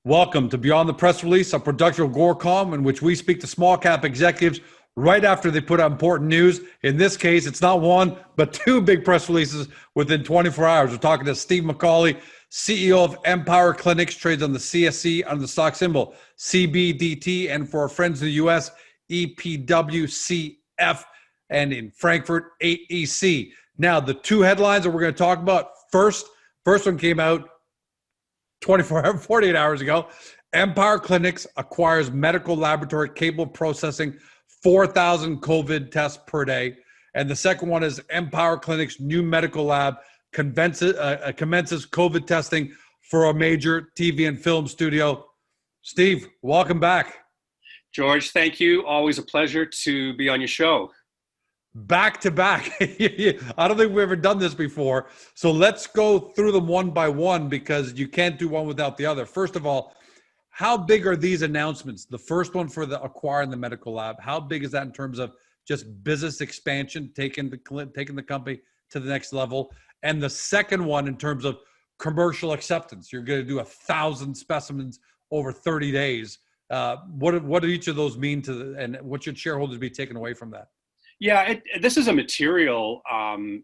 Welcome to Beyond the Press Release, a production of Gorecom, in which we speak to small cap executives right after they put out important news. In this case, it's not one, but two big press releases within 24 hours. We're talking to Steve McAuley, CEO of Empower Clinics, trades on the CSE under the stock symbol CBDT, and for our friends in the US, EPWCF, and in Frankfurt, AEC. Now, the two headlines that we're going to talk about first one came out 48 hours ago. Empower Clinics acquires medical laboratory capable of processing 4,000 COVID tests per day. And the second one is Empower Clinics' new medical lab commences COVID testing for a major TV and film studio. Steve, welcome back. George, thank you. Always a pleasure to be on your show. Back to back. I don't think we've ever done this before. So let's go through them one by one because you can't do one without the other. First of all, how big are these announcements? The first one for the acquiring the medical lab, how big is that in terms of just business expansion, taking the company to the next level? And the second one in terms of commercial acceptance, you're going to do 1,000 specimens over 30 days. What do each of those mean and what should shareholders be taking away from that? Yeah, this is a material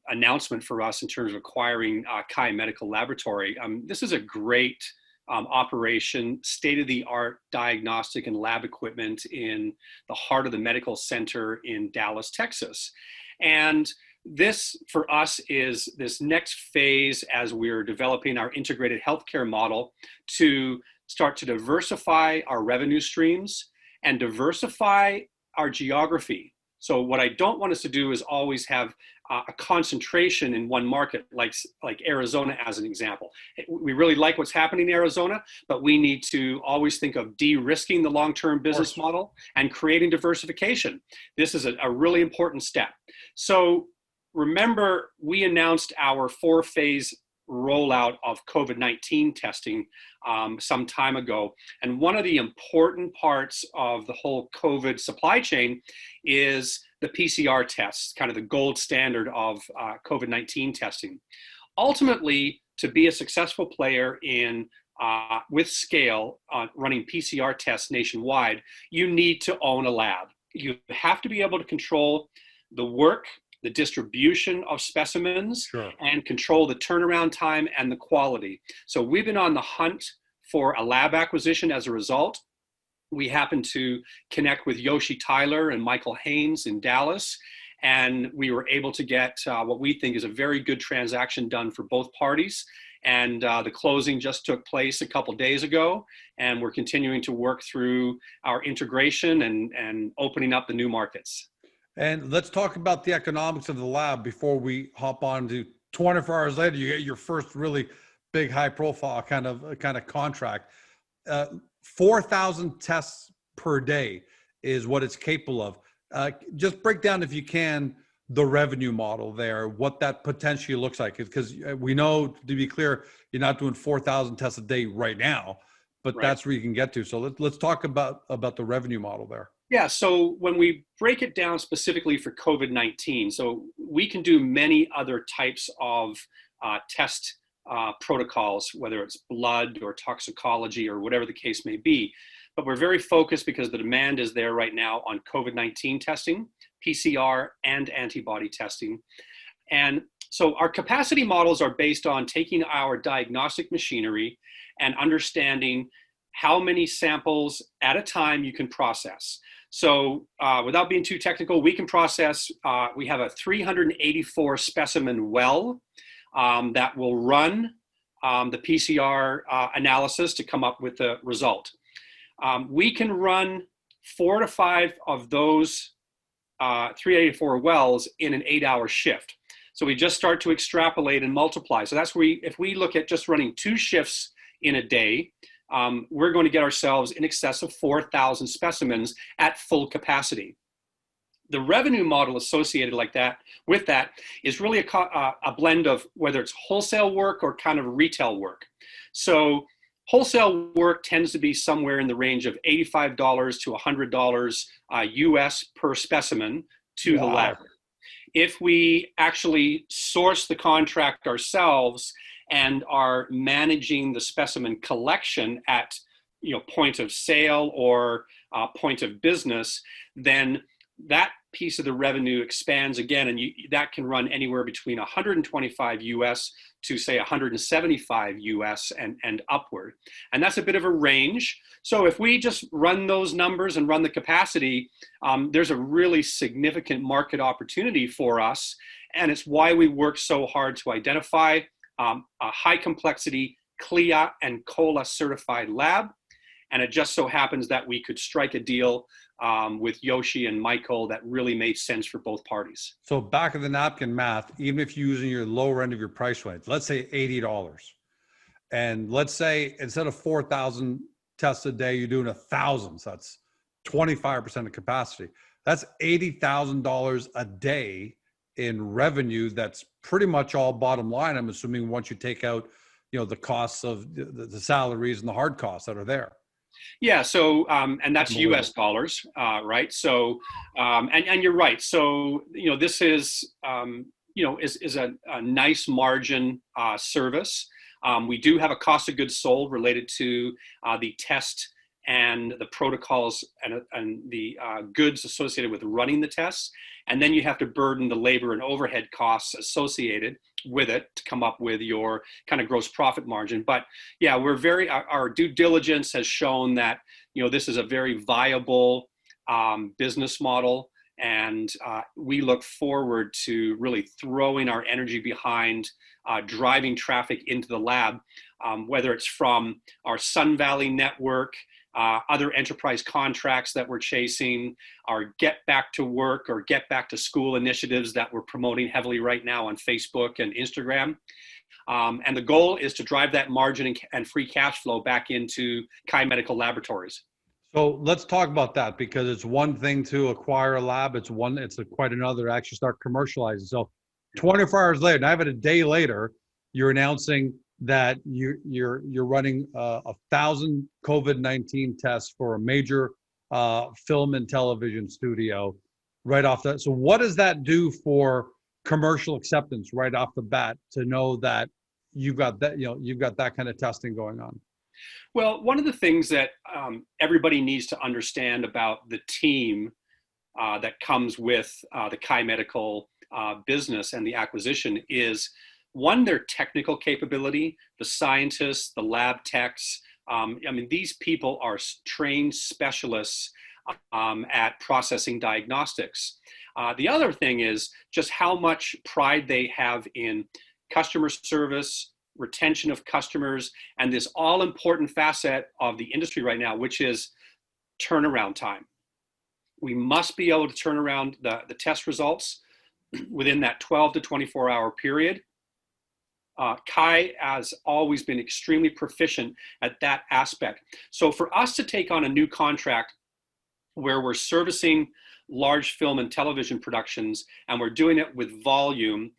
announcement for us in terms of acquiring Kai Medical Laboratory. This is a great operation, state-of-the-art diagnostic and lab equipment in the heart of the medical center in Dallas, Texas. And this, for us, is this next phase as we're developing our integrated healthcare model to start to diversify our revenue streams and diversify our geography. So what I don't want us to do is always have a concentration in one market, like Arizona as an example. We really like what's happening in Arizona, but we need to always think of de-risking the long-term business model and creating diversification. This is a really important step. So remember, we announced our 4-phase rollout of COVID-19 testing some time ago. And one of the important parts of the whole COVID supply chain is the PCR tests, kind of the gold standard of COVID-19 testing. Ultimately, to be a successful player in with scale running PCR tests nationwide, you need to own a lab. You have to be able to control the work, the distribution of specimens, sure, and control the turnaround time and the quality. So we've been on the hunt for a lab acquisition as a result. We happened to connect with Yoshi Tyler and Michael Haynes in Dallas, and we were able to get what we think is a very good transaction done for both parties. And the closing just took place a couple days ago, and we're continuing to work through our integration and opening up the new markets. And let's talk about the economics of the lab before we hop on to 24 hours later, you get your first really big high profile kind of contract. 4,000 tests per day is what it's capable of. Just break down, if you can, the revenue model there, what that potentially looks like. Because we know, to be clear, you're not doing 4,000 tests a day right now, but right, that's where you can get to. So let's talk about the revenue model there. Yeah, so when we break it down specifically for COVID-19, so we can do many other types of test protocols, whether it's blood or toxicology or whatever the case may be. But we're very focused because the demand is there right now on COVID-19 testing, PCR, and antibody testing. And so our capacity models are based on taking our diagnostic machinery and understanding how many samples at a time you can process. So without being too technical, we can process, we have a 384 specimen well that will run the PCR analysis to come up with the result. We can run 4 to 5 of those 384 wells in an 8-hour shift. So we just start to extrapolate and multiply. So that's where if we look at just running 2 shifts in a day, we're going to get ourselves in excess of 4,000 specimens at full capacity. The revenue model associated with that is really a blend of whether it's wholesale work or kind of retail work. So wholesale work tends to be somewhere in the range of $85 to $100 US per specimen to the lab. If we actually source the contract ourselves and are managing the specimen collection at point of sale or point of business, then that piece of the revenue expands again, and that can run anywhere between 125 US to say 175 US and upward. And that's a bit of a range. So if we just run those numbers and run the capacity, there's a really significant market opportunity for us. And it's why we work so hard to identify a high complexity CLIA and COLA certified lab. And it just so happens that we could strike a deal with Yoshi and Michael that really made sense for both parties. So back of the napkin math, even if you're using your lower end of your price range, let's say $80, and let's say instead of 4,000 tests a day, you're doing 1,000. So that's 25% of capacity. That's $80,000 a day in revenue. That's pretty much all bottom line, I'm assuming, once you take out, the costs of the salaries and the hard costs that are there. Yeah. So, and that's US dollars, right? So, and you're right. So, this is, is a nice margin service. We do have a cost of goods sold related to the test and the protocols and the goods associated with running the tests. And then you have to burden the labor and overhead costs associated with it to come up with your kind of gross profit margin. But yeah, our due diligence has shown that, this is a very viable business model. And we look forward to really throwing our energy behind driving traffic into the lab, whether it's from our Sun Valley network, other enterprise contracts that we're chasing, our get back to work or get back to school initiatives that we're promoting heavily right now on Facebook and Instagram. And the goal is to drive that margin and free cash flow back into Kai Medical Laboratories. So let's talk about that, because it's one thing to acquire a lab. It's quite another to actually start commercializing. So 24 hours later, not even a day later, you're announcing that you're running 1,000 COVID-19 tests for a major film and television studio right off that. So what does that do for commercial acceptance right off the bat, to know that you've got that kind of testing going on? Well, one of the things that everybody needs to understand about the team that comes with the Kai Medical business and the acquisition is, one, their technical capability, the scientists, the lab techs. These people are trained specialists at processing diagnostics. The other thing is just how much pride they have in customer service, retention of customers, and this all-important facet of the industry right now, which is turnaround time. We must be able to turn around the test results within that 12 to 24-hour period. Kai has always been extremely proficient at that aspect. So for us to take on a new contract where we're servicing large film and television productions, and we're doing it with volume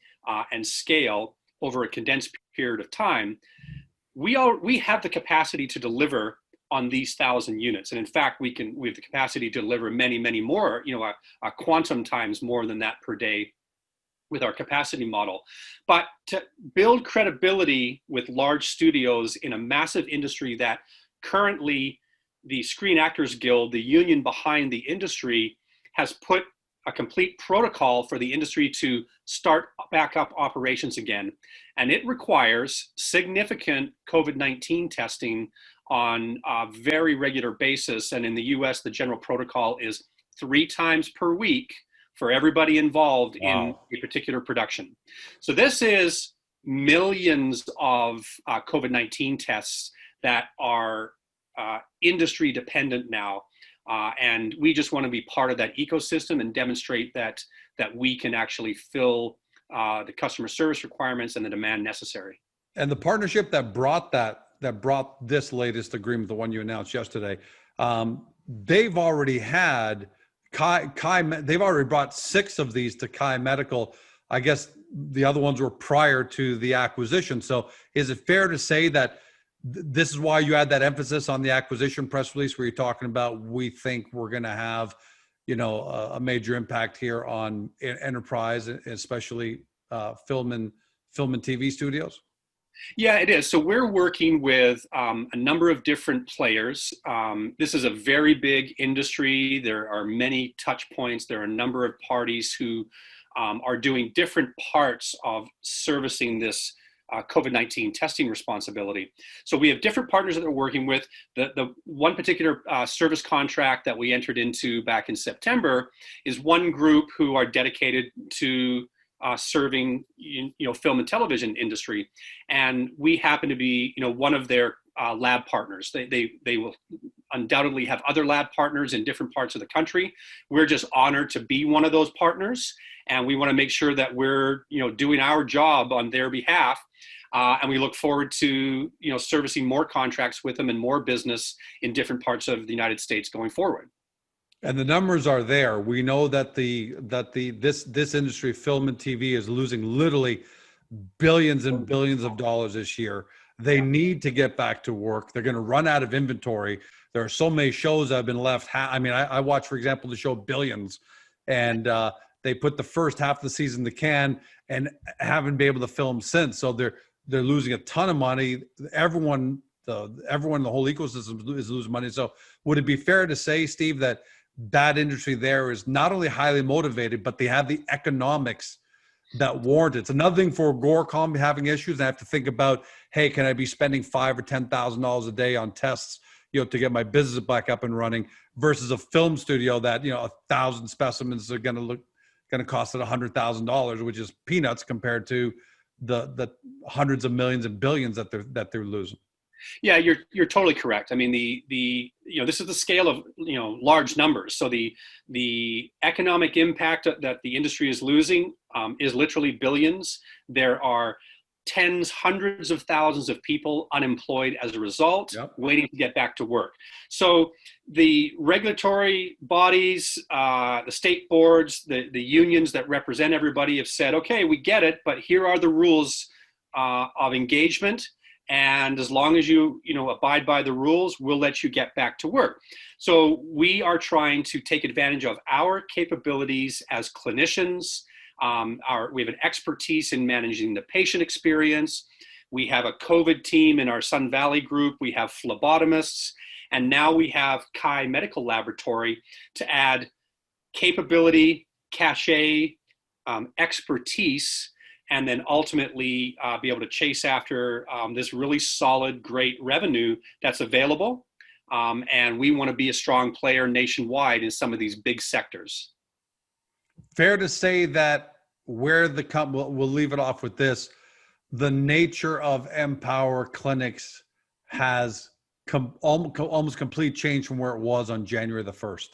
and scale over a condensed period of time, we have the capacity to deliver on these 1,000 units. And in fact, we have the capacity to deliver many, many more, a quantum times more than that per day with our capacity model. But to build credibility with large studios in a massive industry that currently the Screen Actors Guild, the union behind the industry, has put a complete protocol for the industry to start back up operations again. And it requires significant COVID-19 testing on a very regular basis. And in the US, the general protocol is 3 times per week for everybody involved in a particular production. So this is millions of COVID-19 tests that are industry dependent now. And we just want to be part of that ecosystem and demonstrate that we can actually fill the customer service requirements and the demand necessary. And the partnership that brought this latest agreement, the one you announced yesterday, they've already had they've already brought 6 of these to Kai Medical. I guess the other ones were prior to the acquisition. So is it fair to say that this is why you had that emphasis on the acquisition press release, where you're talking about, we think we're going to have, a major impact here on enterprise, especially film and TV studios? Yeah, it is. So we're working with a number of different players. This is a very big industry. There are many touch points. There are a number of parties who are doing different parts of servicing this COVID-19 testing responsibility. So we have different partners that we're working with. The one particular service contract that we entered into back in September is one group who are dedicated to serving, film and television industry, and we happen to be, one of their lab partners. They will undoubtedly have other lab partners in different parts of the country. We're just honored to be one of those partners, and we want to make sure that we're, doing our job on their behalf. And we look forward to, servicing more contracts with them and more business in different parts of the United States going forward. And the numbers are there. We know that this industry, film and TV, is losing literally billions and billions of dollars this year. They need to get back to work. They're going to run out of inventory. There are so many shows that have been left. I watched, for example, the show Billions, and they put the first half of the season in the can and haven't been able to film since. So they're losing a ton of money. Everyone in the whole ecosystem is losing money. So would it be fair to say, Steve, that industry there is not only highly motivated, but they have the economics that warrant it? It's another thing for Agoracom having issues. I have to think about, hey, can I be spending $5,000 or $10,000 a day on tests, to get my business back up and running, versus a film studio that 1,000 specimens are going to cost it $100,000, which is peanuts compared to the hundreds of millions and billions that they're losing. Yeah, you're totally correct. I mean, this is the scale of, large numbers. So the economic impact that the industry is losing is literally billions. There are tens, hundreds of thousands of people unemployed as a result, yep, waiting to get back to work. So the regulatory bodies, the state boards, the unions that represent everybody have said, okay, we get it, but here are the rules of engagement. And as long as you abide by the rules, we'll let you get back to work. So we are trying to take advantage of our capabilities as clinicians. We have an expertise in managing the patient experience. We have a COVID team in our Sun Valley group. We have phlebotomists. And now we have Chi Medical Laboratory to add capability, cachet, expertise, and then ultimately be able to chase after this really solid, great revenue that's available. And we want to be a strong player nationwide in some of these big sectors. Fair to say that where we'll leave it off with this, the nature of Empower Clinics has almost complete change from where it was on January the 1st.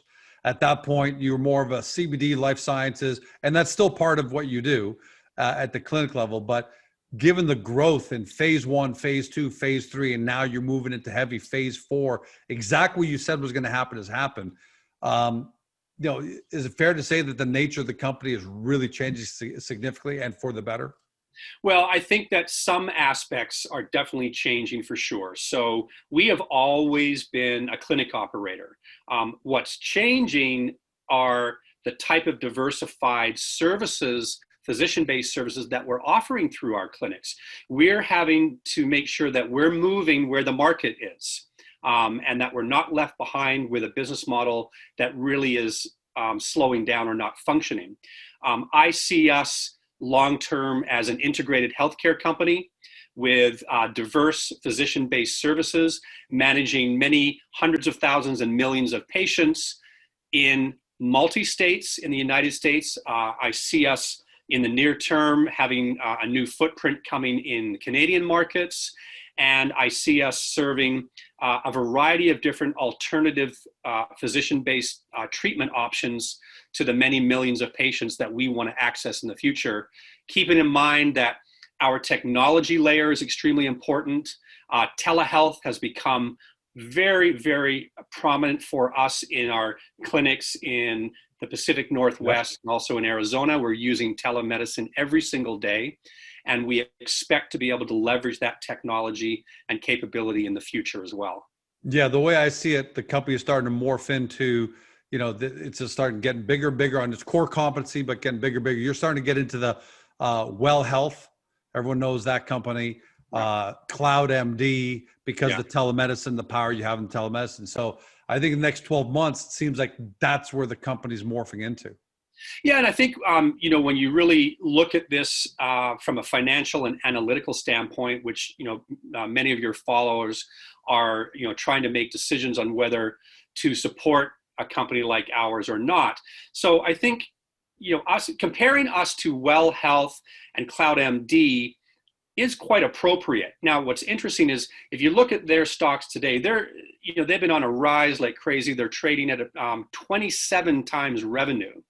At that point, you were more of a CBD life sciences, and that's still part of what you do at the clinic level. But given the growth in phase 1, phase 2, phase 3, and now you're moving into heavy phase 4, exactly what you said was going to happen has happened. Is it fair to say that the nature of the company is really changing significantly and for the better? Well, I think that some aspects are definitely changing for sure. So we have always been a clinic operator. What's changing are the type of diversified services, physician-based services that we're offering through our clinics. We're having to make sure that we're moving where the market is, and that we're not left behind with a business model that really is slowing down or not functioning. I see us long-term as an integrated healthcare company with diverse physician-based services, managing many hundreds of thousands and millions of patients in multi-states in the United States. I see us in the near term having a new footprint coming in Canadian markets, and I see us serving a variety of different alternative physician-based treatment options to the many millions of patients that we want to access in the future, keeping in mind that our technology layer is extremely important. Telehealth has become very, very prominent for us in our clinics in the Pacific Northwest and also in Arizona. We're using telemedicine every single day, and we expect to be able to leverage that technology and capability in the future as well. Yeah, the way I see it, the company is starting to morph into, it's just starting getting bigger and bigger on its core competency, but getting bigger and bigger. You're starting to get into the well health. Everyone knows that company. Cloud MD, because Yeah. the telemedicine, the power you have in telemedicine. So I think in the next 12 months, it seems like that's where the company's morphing into. Yeah, and I think when you really look at this from a financial and analytical standpoint, which many of your followers are trying to make decisions on whether to support a company like ours or not. So I think us comparing us to Well Health and Cloud MD is quite appropriate. Now, what's interesting is if you look at their stocks today, they've been on a rise like crazy. They're trading at 27 times revenue.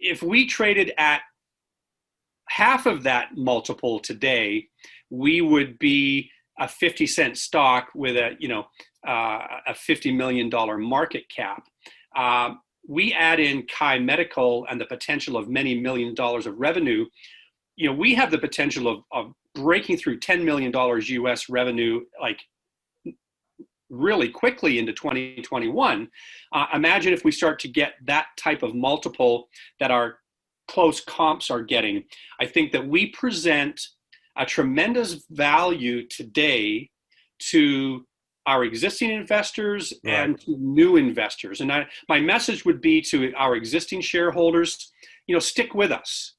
If we traded at half of that multiple today, we would be a 50-cent stock with a $50 million market cap. We add in Kai Medical and the potential of many million dollars of revenue. We have the potential of breaking through $10 million US revenue, like really quickly into 2021. Imagine if we start to get that type of multiple that our close comps are getting. I think that we present a tremendous value today to our existing investors and to new investors. And my message would be to our existing shareholders, stick with us.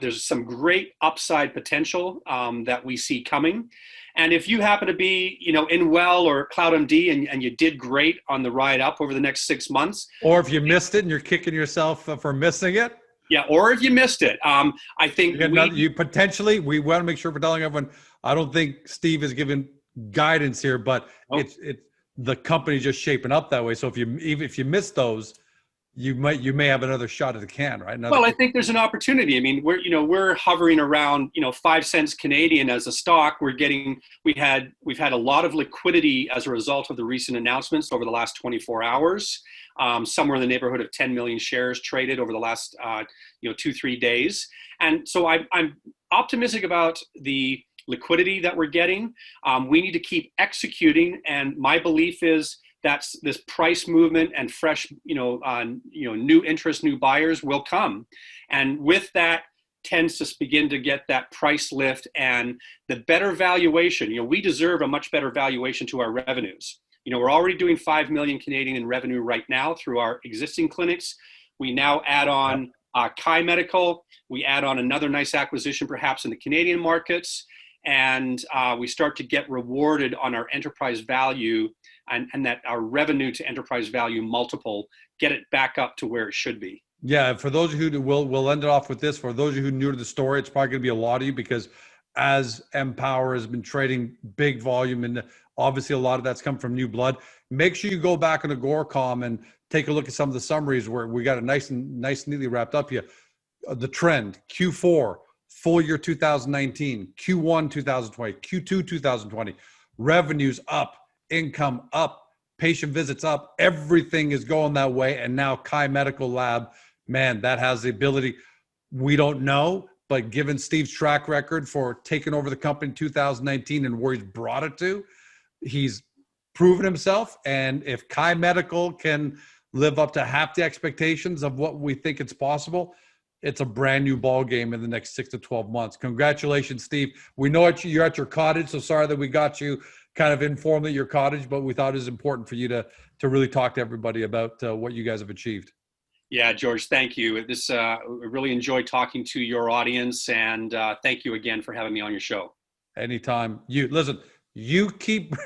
There's some great upside potential that we see coming. And if you happen to be, in Well or Cloud MD and you did great on the ride up over the next 6 months. Or if you missed it and you're kicking yourself for missing it. Yeah, or if you missed it. I think we want to make sure we're telling everyone, I don't think Steve is giving guidance here, but it's the company just shaping up that way. So if you miss those, you may have another shot at the can, right? I think there's an opportunity. I mean, we're hovering around 5 cents Canadian as a stock. We've had a lot of liquidity as a result of the recent announcements over the last 24 hours. Somewhere in the neighborhood of 10 million shares traded over the last 2-3 days, and so I'm optimistic about the liquidity that we're getting. We need to keep executing, and my belief is that's this price movement and fresh, new interest, new buyers will come. And with that tends to begin to get that price lift and the better valuation. We deserve a much better valuation to our revenues. We're already doing 5 million Canadian in revenue right now through our existing clinics. We now add on Kai Medical. We add on another nice acquisition, perhaps in the Canadian markets. And we start to get rewarded on our enterprise value and that our revenue to enterprise value multiple, get it back up to where it should be. Yeah, for those of you who we'll end it off with this. For those of you who are new to the story, it's probably going to be a lot of you because as Empower has been trading big volume, and obviously a lot of that's come from new blood. Make sure you go back on Agoracom and take a look at some of the summaries where we got a nice neatly wrapped up here. The trend, Q4, full year 2019, Q1 2020, Q2 2020, revenues up, income up, patient visits up, everything is going that way. And now Kai Medical Lab, man, that has the ability. We don't know, but given Steve's track record for taking over the company in 2019 and where he's brought it to, he's proven himself. And if Kai Medical can live up to half the expectations of what we think it's possible, it's a brand new ball game in the next 6 to 12 months. Congratulations, Steve. We know you're at your cottage, so sorry that we got you kind of informally at your cottage, but we thought it was important for you to really talk to everybody about what you guys have achieved. Yeah, George, thank you. I really enjoyed talking to your audience, and thank you again for having me on your show. Anytime. You keep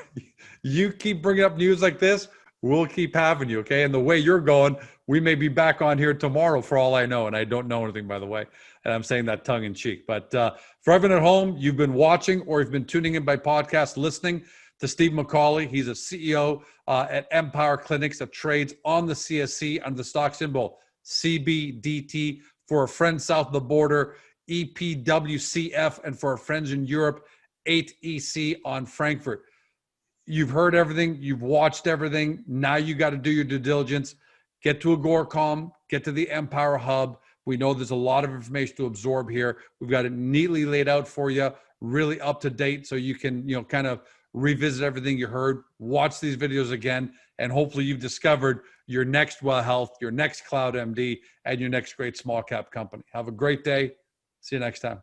bringing up news like this, we'll keep having you, okay? And the way you're going, we may be back on here tomorrow for all I know, and I don't know anything, by the way, and I'm saying that tongue in cheek. But for everyone at home, you've been watching or you've been tuning in by podcast, listening to Steve McAuley. He's a CEO at Empower Clinics that trades on the CSC under the stock symbol CBDT. For our friends south of the border, EPWCF, and for our friends in Europe, 8EC on Frankfurt. You've heard everything. You've watched everything. Now you got to do your due diligence. Get to Agoracom. Get to the Empower Hub. We know there's a lot of information to absorb here. We've got it neatly laid out for you, really up to date, so you can kind of revisit everything you heard, watch these videos again, and hopefully you've discovered your next Well Health, your next Cloud MD, and your next great small cap company. Have a great day. See you next time.